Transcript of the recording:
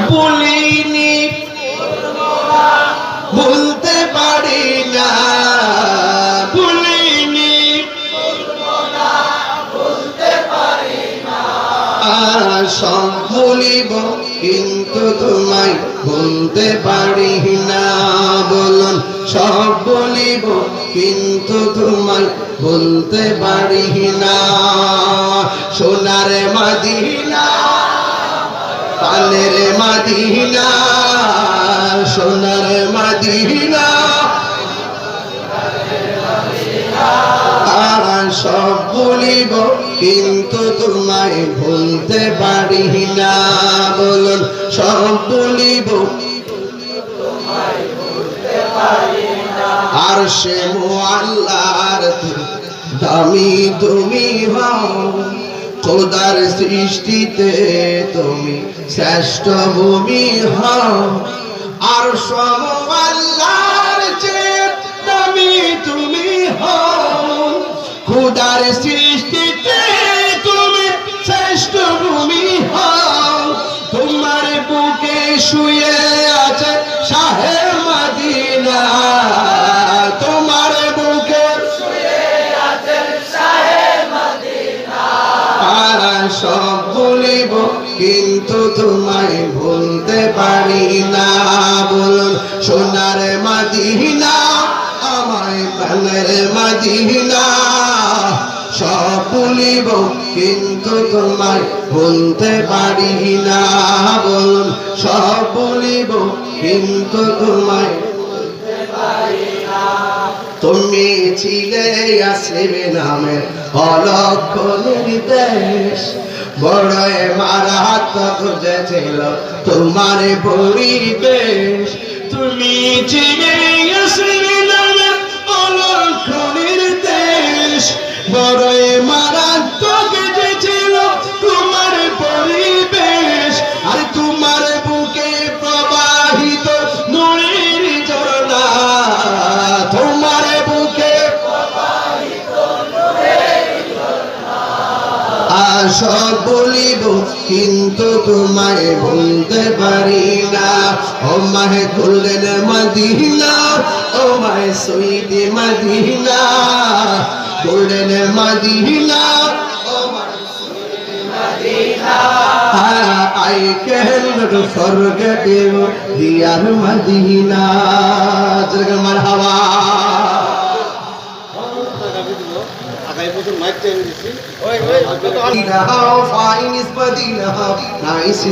ভুলিনি ভুলতে পারি না ভুলিনি ভুলতে পারি না সব ভুলিব কিন্তু তোমায় ভুলতে পারি না বলুন সব বলিব কিন্তু তোমায় ভুলতে পারি না সোনার মদিনা প্রাণের মদিনা সোনার মদিনা সব ভুলিব কিন্তু তোমায় ভুলতে পারি না বলুন সব ভুলিব আর সে মুআল্লার দামি তুমি হও খোদার সৃষ্টিতে তুমি শ্রেষ্ঠ ভূমি হও আর মুআল্লার চেয়ে দামি তুমি হও খোদার সৃষ্টিতে তুমি শ্রেষ্ঠ ভূমি হও তোমার বুকে শুয়ে আছে শাহে মদিনা তোমার বুকে শুয়ে আছে শাহে মদিনা আর সব ভুলিব কিন্তু তোমায় ভুলতে পারি না বলুন সোনার মদিনা আমায় প্রাণের মদিনা সব ভুলিব কিন্তু তোমায় ভুলতে পারি না বলুন সব ভুলিব কিন্তু তোমায় ভুলতে পারি না তুমি ছিলে আসবে নামের অলক্ষ নির্দেশ বড় মারাত্মক বুঝেছিল তোমার পরিবেশ তুমি ছিলে আসবে নামের অলক্ষ নির্দেশ বড় মারাত্মক ছিল তোমার পরিবেশ আর তোমার বুকে প্রবাহিত নূরের ঝর্ণা তোমার বুকে প্রবাহিত নূরের ঝর্ণা সব বলিব কিন্তু তোমায় ভুলতে পারি না ও মাহে গোল্ডেন মদিনা ও মাহে sweet Medina golden Medina, oh my sweet Medina. I cannot forget you, dear Medina. Jaga marhaba. Fine is Medina, nice.